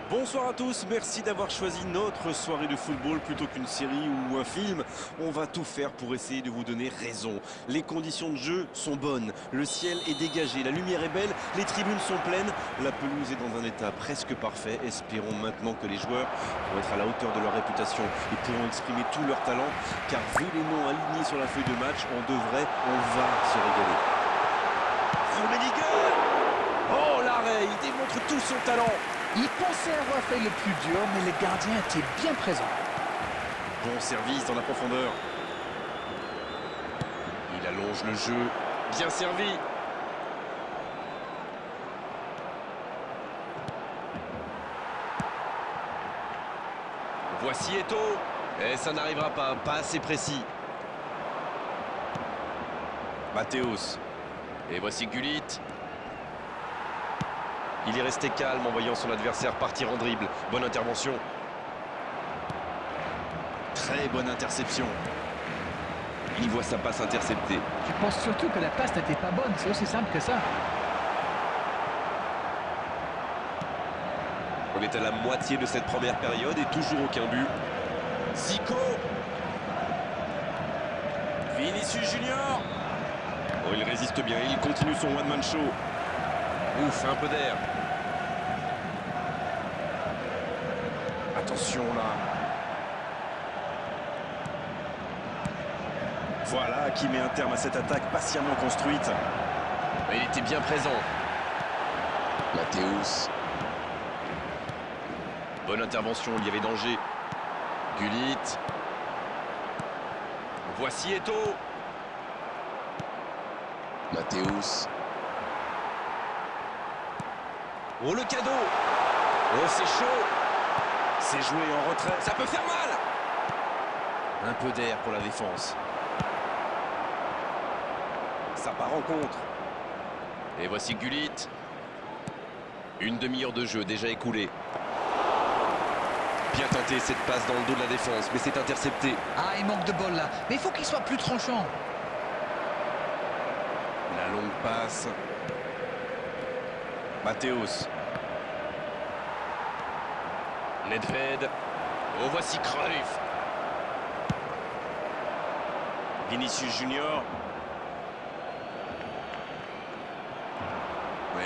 Bonsoir à tous, merci d'avoir choisi notre soirée de football plutôt qu'une série ou un film. On va tout faire pour essayer de vous donner raison. Les conditions de jeu sont bonnes, le ciel est dégagé, la lumière est belle, les tribunes sont pleines, la pelouse est dans un état presque parfait. Espérons maintenant que les joueurs vont être à la hauteur de leur réputation et pourront exprimer tout leur talent, car vu les noms alignés sur la feuille de match, on va se régaler. Rummenigge! Oh l'arrêt, il démontre tout son talent. Il pensait avoir fait le plus dur, mais le gardien était bien présent. Bon service dans la profondeur. Il allonge le jeu. Bien servi. Voici Eto'o. Et ça n'arrivera pas assez précis. Matthäus. Et voici Gullit. Il est resté calme en voyant son adversaire partir en dribble. Bonne intervention. Très bonne interception. Il voit sa passe interceptée. Je pense surtout que la passe n'était pas bonne, c'est aussi simple que ça. On est à la moitié de cette première période et toujours aucun but. Zico. Vinicius Junior. Oh, il résiste bien, il continue son one-man show. Ouf, un peu d'air. Attention là. Voilà qui met un terme à cette attaque patiemment construite. Il était bien présent. Matthäus. Bonne intervention, il y avait danger. Gullit. Voici Eto'o. Matthäus. Oh le cadeau. Oh c'est chaud. C'est joué en retrait. Ça peut faire mal. Un peu d'air pour la défense. Ça part en contre. Et voici Gullit. Une demi-heure de jeu déjà écoulée. Bien tenté cette passe dans le dos de la défense, mais c'est intercepté. Ah, il manque de bol là, mais il faut qu'il soit plus tranchant. La longue passe. Matthäus. Nedved. Oh, voici Cruyff. Vinicius Junior.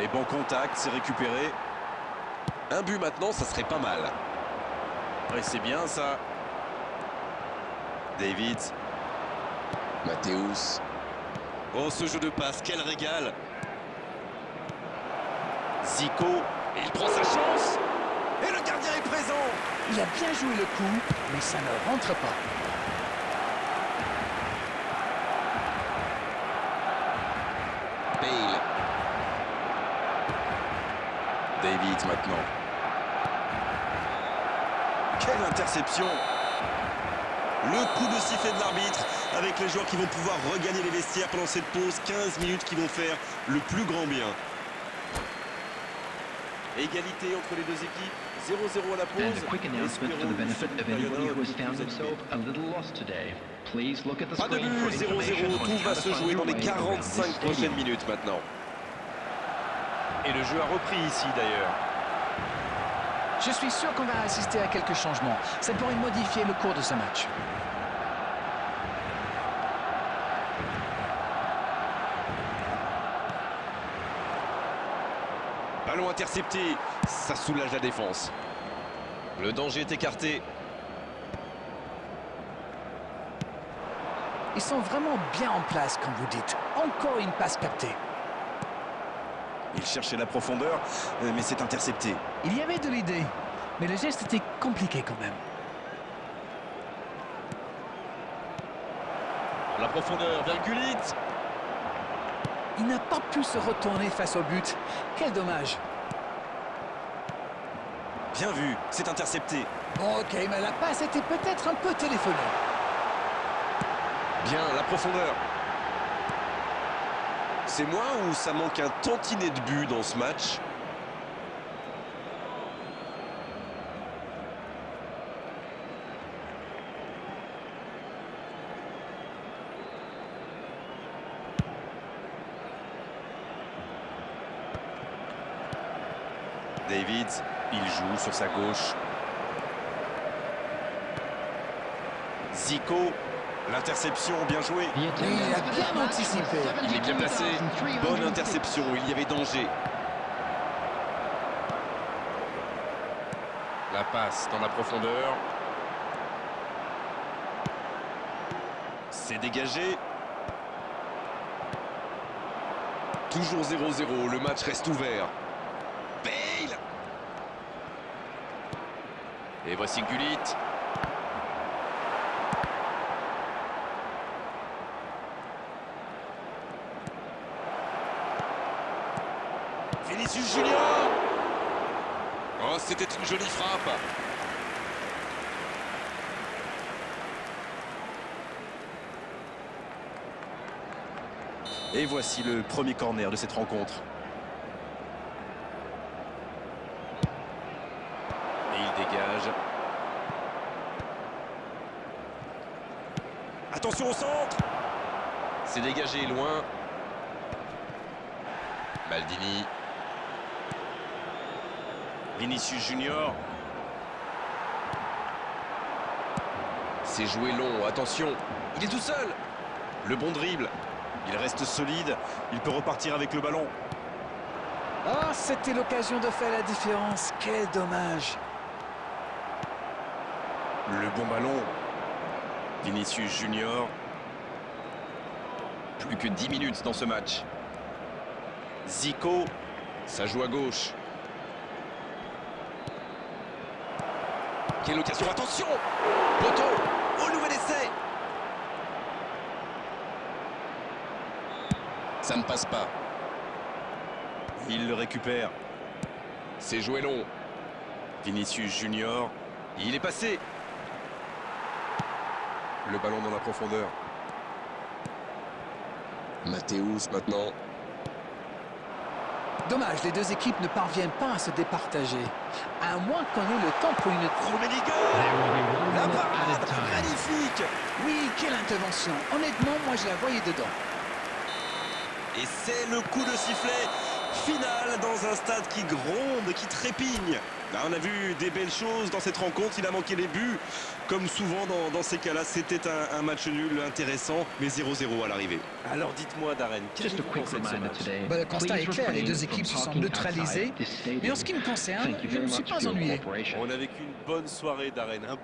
Et bon contact, c'est récupéré. Un but maintenant, ça serait pas mal. Ouais, c'est bien ça. David. Matthäus. Oh, ce jeu de passe, quel régal. Zico. Il prend sa chance. Et le gardien est présent. Il a bien joué le coup, mais ça ne rentre pas. Bale. David maintenant. Quelle interception! Le coup de sifflet de l'arbitre avec les joueurs qui vont pouvoir regagner les vestiaires pendant cette pause. 15 minutes qui vont faire le plus grand bien. Égalité entre les deux équipes. 0-0 à la And pause. a quick announcement for the benefit of anybody who has found themselves a little lost today. Please look at the Pas de screen but, for 0-0. information on Tout how va to se find jouer your dans les way around this 45 prochaines stadium. minutes maintenant. Et le jeu a repris ici d'ailleurs. Je suis sûr qu'on va assister à quelques changements. Ça pourrait modifier le cours de ce match. Ballon intercepté, ça soulage la défense. Le danger est écarté. Ils sont vraiment bien en place, comme vous dites. Encore une passe captée. Il cherchait la profondeur, mais c'est intercepté. Il y avait de l'idée, mais le geste était compliqué quand même. La profondeur vers Gullit. Il n'a pas pu se retourner face au but. Quel dommage. Bien vu, c'est intercepté. Bon, ok, mais la passe était peut-être un peu téléphonée. Bien, la profondeur. C'est moi ou ça manque un tantinet de but dans ce match? David, Il joue sur sa gauche. Zico, l'interception, bien joué. The Oui, il a bien anticipé. Il est bien placé. Bonne interception, il y avait danger. La passe dans la profondeur. C'est dégagé. Toujours 0-0, le match reste ouvert. Bale! Et voici Gullit. Vinicius Junior! Oh, c'était une jolie frappe. Et voici le premier corner de cette rencontre. Et il dégage. Attention au centre! C'est dégagé loin. Maldini. Vinicius Junior. C'est joué long, attention. Il est tout seul. Le bon dribble. Il reste solide. Il peut repartir avec le ballon. Ah, c'était l'occasion de faire la différence. Quel dommage. Le bon ballon. Vinicius Junior. Plus que 10 minutes dans ce match. Zico. Ça joue à gauche. Quelle occasion, attention! Boto, au nouvel essai! Ça ne passe pas. Il le récupère. C'est joué long. Vinicius Junior. Il est passé. Le ballon dans la profondeur. Mathéus maintenant. Dommage, les deux équipes ne parviennent pas à se départager. À moins qu'on ait le temps pour une... Rummenigge. La parade, magnifique. Oui, quelle intervention. Honnêtement, moi je la voyais dedans. Et c'est le coup de sifflet final dans un stade qui gronde, qui trépigne. Là, on a vu des belles choses dans cette rencontre. Il a manqué les buts. Comme souvent dans ces cas-là, c'était un match nul intéressant, mais 0-0 à l'arrivée. Alors dites-moi, Darren, qu'est-ce Just que a vous quick pensez de ce reminder match? today. Le constat est Please clair, les refrain deux from équipes se sont talking neutralisées. outside this stadium. Mais en ce qui me concerne, Thank you je ne very me suis much pas for your ennuyé. cooperation. On a vécu une bonne soirée, Darren.